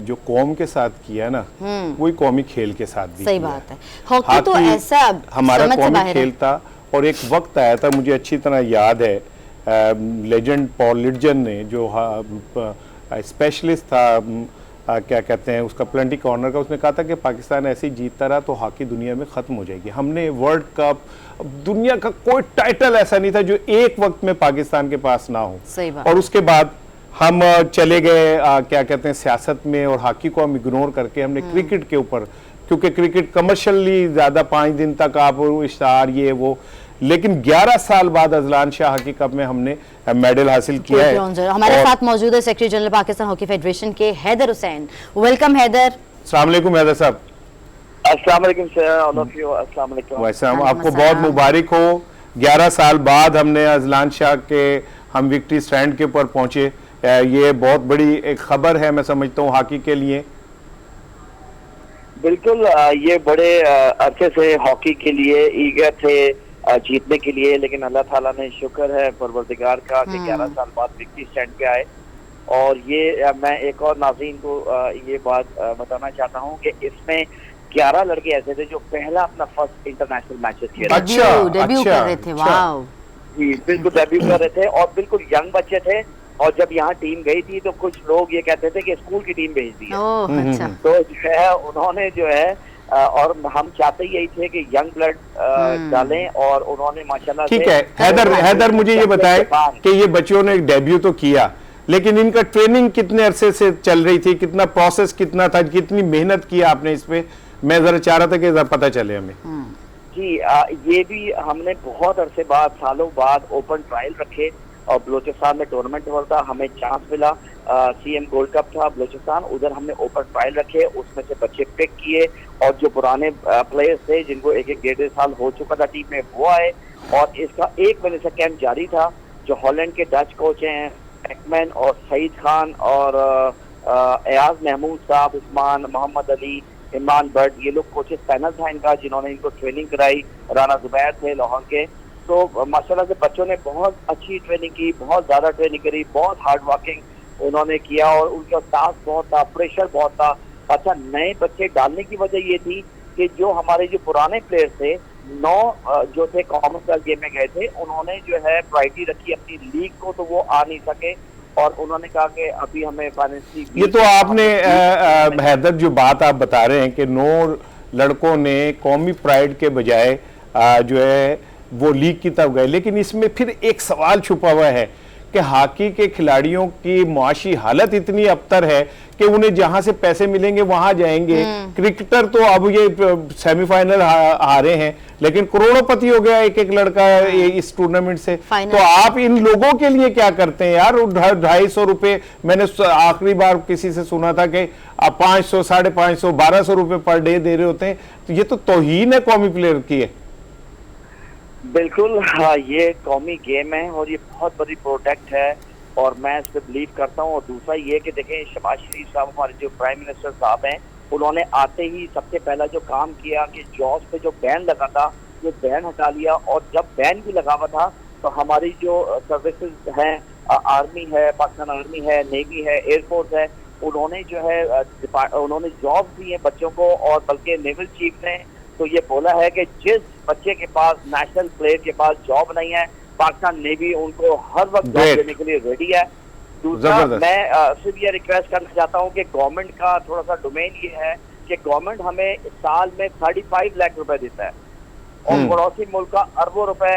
जो कौम के साथ किया ना, वही कौमी खेल के साथ भी। सही बात है। हॉकी तो ऐसा हमारा कौमी खेल था और एक वक्त आया था, मुझे अच्छी तरह याद है, लेजेंड पॉल लिडजन ने जो स्पेशलिस्ट था, क्या कहते हैं उसका, प्लेंटी कॉर्नर का, उसने कहा था कि पाकिस्तान ऐसे ही जीतता रहा तो हॉकी दुनिया में ख़त्म हो जाएगी। हमने वर्ल्ड कप, दुनिया का कोई टाइटल ऐसा नहीं था जो एक वक्त में पाकिस्तान के पास ना हो। सही बात। और उसके बाद हम चले गए क्या कहते हैं सियासत में, और हॉकी को हम इग्नोर करके हमने क्रिकेट के ऊपर, क्योंकि क्रिकेट कमर्शियली ज़्यादा 5 दिन तक आप इश्तहार ये वो, लेकिन 11 साल बाद अजलान शाह हॉकी कप में हमने मेडल हासिल किया है। हमारे साथ मौजूद है secretary general Pakistan hockey federation के हैदर हुसैन। वेलकम हैदर। अस्सलाम वालेकुम हैदर साहब। अस्सलाम वालेकुम सर, ऑल ऑफ यू। अस्सलाम वालेकुम। वैसे आपको बहुत मुबारक हो, 11 साल बाद हमने अजलान शाह के हम विक्ट्री स्टैंड के ऊपर पहुंचे। ये बहुत बड़ी एक खबर है, मैं समझता हूँ हॉकी के लिए। बिल्कुल, ये बड़े अरसे से हॉकी के लिए ईगर थे, जीतने के लिए, लेकिन अल्लाह ताला ने शुक्र है परवरदिगार का कि 11 साल बाद विक्ट्री स्टैंड पे आए और ये मैं एक और नाज़रीन को ये बात बताना चाहता हूँ कि इसमें 11 लड़के ऐसे थे जो पहला अपना फर्स्ट इंटरनेशनल मैचेस खेले। अच्छा, डेब्यू अच्छा, कर रहे थे। अच्छा। वाओ। जी बिल्कुल डेब्यू कर रहे थे और बिल्कुल यंग बच्चे थे। और जब यहाँ टीम गई थी तो कुछ लोग ये कहते थे कि स्कूल की टीम भेज दी है। ओह अच्छा। तो जो है उन्होंने जो है और हम चाहते यही थे कि यंग ब्लड डालें और उन्होंने माशाल्लाह ठीक से है। हैदर मुझे ये बताएं कि ये बच्चों ने डेब्यू तो किया, लेकिन इनका ट्रेनिंग कितने अरसे से चल रही थी, कितना प्रोसेस कितना था, कितनी मेहनत की आपने इस पे? मैं जरा चाह रहा था कि जरा पता चले हमें। जी ये भी हमने बहुत अरसे बाद, सालों बाद ओपन ट्रायल रखे और बलूचिस्तान में टूर्नामेंट हुआ था, हमें चांस मिला। सीएम गोल्ड कप था बलूचिस्तान, उधर हमने ओपन ट्रायल रखे, उसमें से बच्चे पिक किए और जो पुराने प्लेयर्स थे जिनको एक 1.5 साल हो चुका था टीम में वो आए। और इसका 1 महीने से कैंप जारी था। जो हॉलैंड के डच कोच हैं एक्मैन और सईद खान और एयाज महमूद साहब, उस्मान, मोहम्मद अली, इमरान बट, ये लोग कोचेस पैनल था इनका जिन्होंने इनको ट्रेनिंग कराई। राना जुबैर थे लाहौर के। तो माशाल्लाह से बच्चों ने बहुत अच्छी ट्रेनिंग की, बहुत ज़्यादा ट्रेनिंग करी, बहुत हार्ड वर्किंग उन्होंने किया और उनका टास्क बहुत था, प्रेशर बहुत था। अच्छा, नए बच्चे डालने की वजह ये थी कि जो हमारे जो पुराने प्लेयर्स थे 9 जो थे कॉमनवेल्थ गेम में गए थे, उन्होंने जो है प्रायोरिटी रखी अपनी लीग को, तो वो आ नहीं सके और उन्होंने कहा कि अभी हमें फाइनेंशियली। ये तो आपने हैदर जो बात आप बता रहे हैं कि 9 लड़कों ने कौमी प्राइड के बजाय जो है वो लीग की तरफ गए, लेकिन इसमें फिर एक सवाल छुपा हुआ है कि हॉकी के खिलाड़ियों की मुआशी हालत इतनी अबतर है कि उन्हें जहां से पैसे मिलेंगे वहां जाएंगे। क्रिकेटर तो अब ये सेमीफाइनल हारे हैं, लेकिन करोड़पति हो गया एक लड़का इस टूर्नामेंट से। तो आप इन लोगों के लिए क्या करते हैं यार? 250 रुपए मैंने आखिरी बार किसी से सुना था कि आप 500, 550, 1200 रुपए पर डे दे रहे होते हैं। तो ये तो तौहीन है कौमी प्लेयर की है। बिल्कुल हाँ, ये कौमी गेम है और ये बहुत बड़ी प्रोडक्ट है और मैं इस पर बिलीव करता हूँ। और दूसरा ये कि देखें, शहबाज शरीफ साहब हमारे जो प्राइम मिनिस्टर साहब हैं, उन्होंने आते ही सबसे पहला जो काम किया कि जॉब्स पे जो बैन लगा था वो बैन हटा लिया। और जब बैन भी लगा हुआ था तो हमारी जो सर्विसेज हैं, आर्मी है, पाकिस्तान आर्मी है, नेवी है, एयरफोर्स है, उन्होंने जो है उन्होंने जॉब दी है बच्चों को। और बल्कि नेवल चीफ ने तो ये बोला है कि जिस बच्चे के पास, नेशनल प्लेयर के पास जॉब नहीं है, पाकिस्तान नेवी उनको हर वक्त जॉब देने के लिए रेडी है। दूसरा मैं सिर्फ ये रिक्वेस्ट करना चाहता हूँ कि गवर्नमेंट का थोड़ा सा डोमेन ये है कि गवर्नमेंट हमें साल में 35 लाख रुपए देता है और पड़ोसी मुल्क का अरबों रुपए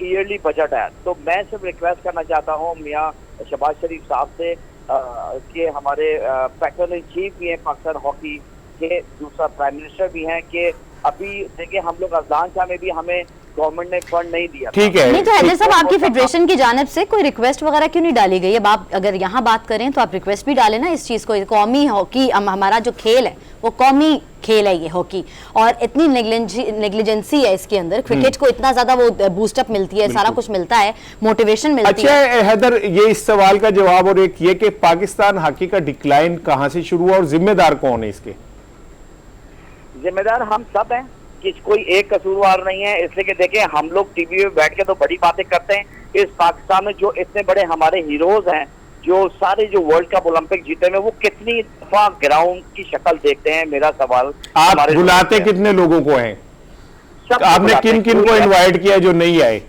ईयरली बजट है। तो मैं सिर्फ रिक्वेस्ट करना चाहता हूँ मियाँ शहबाज शरीफ साहब से कि हमारे सेक्रेटरी इन चीफ भी हैं पाकिस्तान हॉकी के, दूसरा प्राइम मिनिस्टर भी हैं कि अभी देखिए हम लोग अजलान शाह में भी हमें गवर्नमेंट ने फंड नहीं दिया। ठीक है। नहीं तो हैदर साहब, आपकी फेडरेशन की जानिब से कोई रिक्वेस्ट वगैरह क्यों नहीं डाली गई? अब आप अगर यहाँ बात करें तो आप रिक्वेस्ट भी डालें ना इस चीज को। कौमी हॉकी हमारा जो खेल है वो कौमी खेल है ये हॉकी, और इतनी नेग्लिजेंसी है इसके अंदर। क्रिकेट को इतना ज्यादा वो बूस्टअप मिलती है, सारा कुछ मिलता है, मोटिवेशन मिलती है। अच्छा हैदर, ये इस सवाल का जवाब और एक ये कि पाकिस्तान हॉकी का डिक्लाइन कहां से शुरू हुआ और जिम्मेदार कौन है इसके? जिम्मेदार हम सब हैं, कि कोई एक कसूरवार नहीं है। इसलिए कि देखें, हम लोग टीवी में बैठ के तो बड़ी बातें करते हैं, इस पाकिस्तान में जो इतने बड़े हमारे हीरोज हैं, जो सारे जो वर्ल्ड कप ओलंपिक जीते में, वो कितनी दफा ग्राउंड की शक्ल देखते हैं? मेरा सवाल, आप बुलाते कितने लोगों को हैं? आपने किन किन को इनवाइट किया जो नहीं आए?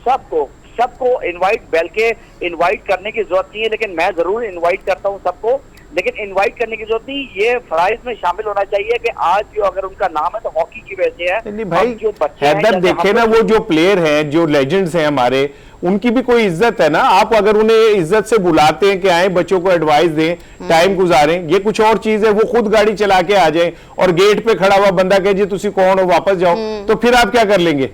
सबको इनवाइट, बल्कि इनवाइट करने की जरूरत नहीं है, लेकिन मैं जरूर इनवाइट करता हूं सबको। लेकिन इनवाइट करने की जरूरत नहीं, ये फराइज में शामिल होना चाहिए कि आज जो अगर उनका नाम है तो हॉकी की वजह से है। नहीं भाई, जो बच्चे हैदर देखे ना, वो जो प्लेयर हैं, जो लेजेंड्स हैं हमारे, उनकी भी कोई इज्जत है ना। आप अगर उन्हें इज्जत से बुलाते हैं कि आए, बच्चों को एडवाइस दें, टाइम गुजारें, ये कुछ और चीज है। वो खुद गाड़ी चला के आ जाए और गेट पे खड़ा हुआ बंदा कहे जी तुसी कौन हो, वापस जाओ, तो फिर आप क्या कर लेंगे?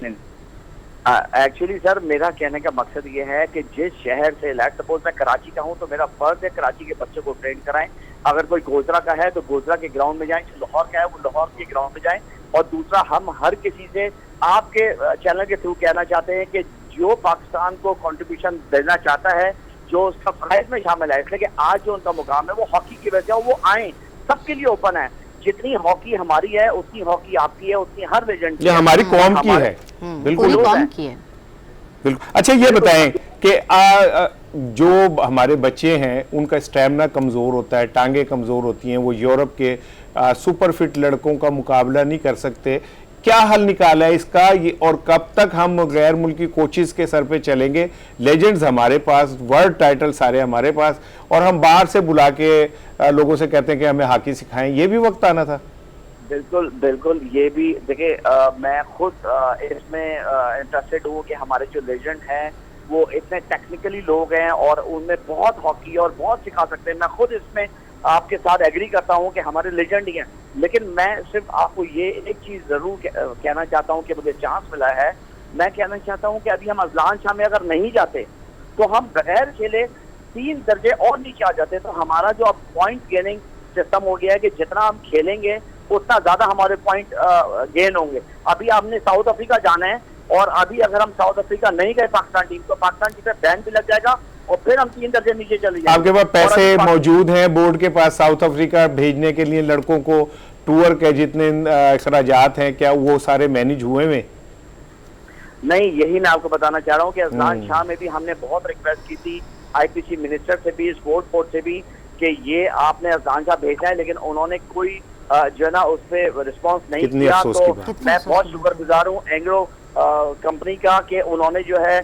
एक्चुअली सर, मेरा कहने का मकसद ये है कि जिस शहर से, लेट्स सपोज मैं कराची का हूँ, तो मेरा फर्ज है कराची के बच्चों को ट्रेन कराएं। अगर कोई गोजरा का है तो गोजरा के ग्राउंड में जाएं, जो लाहौर का है वो लाहौर के ग्राउंड में जाएं। और दूसरा, हम हर किसी से आपके चैनल के थ्रू कहना चाहते हैं कि जो पाकिस्तान को कंट्रीब्यूशन देना चाहता है, जो उसका फराइज में शामिल है, इसलिए कि आज जो उनका मुकाम है वो हॉकी की वजह से, वो आए, सबके लिए ओपन है। जितनी हॉकी हमारी है उतनी हॉकी आपकी है, उतनी हर लेजेंड की है, हमारी कौम की है। बिल्कुल कौम की है। बिल्कुल। अच्छा ये बताएं कि जो हमारे बच्चे हैं उनका स्टैमिना कमज़ोर होता है, टांगे कमज़ोर होती हैं, वो यूरोप के सुपर फिट लड़कों का मुकाबला नहीं कर सकते। क्या हल निकाला है इसका ये, और कब तक हम गैर मुल्की कोचिज़ के सर पे चलेंगे? लेजेंड्स हमारे पास, वर्ल्ड टाइटल सारे हमारे पास, और हम बाहर से बुला के लोगों से कहते हैं कि हमें हॉकी सिखाएं। ये भी वक्त आना था। बिल्कुल बिल्कुल, ये भी देखिए, मैं खुद इसमें इंटरेस्टेड हूँ कि हमारे जो लेजेंड हैं वो इतने टेक्निकली लोग हैं और उनमें बहुत हॉकी और बहुत सिखा सकते हैं। मैं खुद इसमें आपके साथ एग्री करता हूँ कि हमारे लेजेंड ही हैं, लेकिन मैं सिर्फ आपको ये एक चीज़ ज़रूर कहना चाहता हूँ कि मुझे चांस मिला है। मैं कहना चाहता हूँ कि अभी हम अजलान शाह में अगर नहीं जाते तो हम बगैर खेले 3 दर्जे और नीचे आ जाते। तो हमारा जो अब पॉइंट गेनिंग सिस्टम हो गया है कि जितना हम खेलेंगे उतना ज़्यादा हमारे पॉइंट गेन होंगे। अभी हमने साउथ अफ्रीका जाना है और अभी अगर हम साउथ अफ्रीका नहीं गए पाकिस्तान टीम, तो पाकिस्तान टीम पे बैन भी लग जाएगा और फिर हम 3 दर्जे नीचे चले जाएंगे। आपके पास पैसे मौजूद हैं बोर्ड के पास साउथ अफ्रीका भेजने के लिए लड़कों को? टूर के जितने अखराजात हैं क्या वो सारे मैनेज हुए में? नहीं, यही मैं आपको बताना चाह रहा हूँ कि अजलान शाह में भी हमने बहुत रिक्वेस्ट की थी आईपीसी मिनिस्टर से भी, स्पोर्ट्स बोर्ड से भी, कि ये आपने अजलान शाह भेजा है, लेकिन उन्होंने कोई जो है ना उस पर रिस्पॉन्स नहीं किया। तो मैं बहुत शुक्रगुजार हूँ एंग्रो कंपनी का कि उन्होंने जो है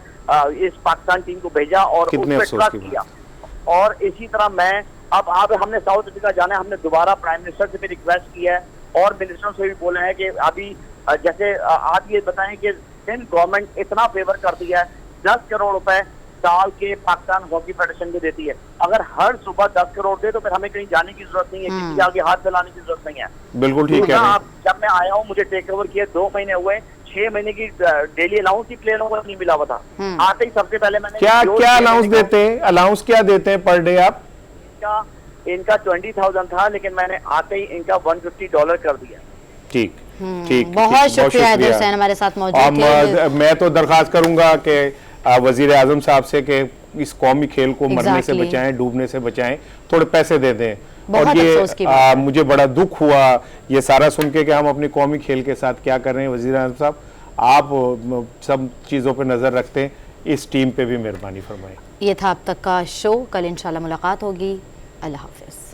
इस पाकिस्तान टीम को भेजा और उस पर ट्रस्ट किया। और इसी तरह मैं अब हमने साउथ अफ्रीका जाना है, हमने दोबारा प्राइम मिनिस्टर से भी रिक्वेस्ट की है और मिनिस्टर से भी बोला है कि अभी जैसे आप ये बताएं कि सिंध गवर्नमेंट इतना फेवर करती है, 10 करोड़ रुपए साल के पाकिस्तान हॉकी फेडरेशन को देती है। अगर हर सुबह 10 करोड़ दे तो फिर हमें कहीं जाने की जरूरत नहीं है, किसी के आगे हाथ फैलाने की जरूरत नहीं है। बिल्कुल ठीक है। जब मैं आया हूँ, मुझे टेक ओवर किए 2 महीने हुए, 6 महीने की डेली अलाउंस ही प्लेयरों को नहीं मिला हुआ था। आते ही सबसे पहले मैंने क्या अलाउंस देते हैं? अलाउंस क्या देते हैं पर डे आप? इनका 20,000 था, लेकिन मैंने आते ही इनका $150 कर दिया। ठीक ठीक, बहुत शुक्रिया हैदर हुसैन हमारे साथ मौजूद थे। मैं तो दरखास्त करूंगा कि वजीर आजम साहब से कि इस कौमी खेल को मरने से बचाएं, डूबने से बचाएं, थोड़े पैसे दे दें। और ये मुझे बड़ा दुख हुआ ये सारा सुन के कि हम अपनी कौमी खेल के साथ क्या कर रहे हैं। वजीर आजम साहब, आप सब चीज़ों पे नज़र रखते हैं, इस टीम पे भी मेहरबानी फरमाएं। ये था अब तक का शो, कल इंशाल्लाह मुलाकात होगी। अल्लाह हाफिज़।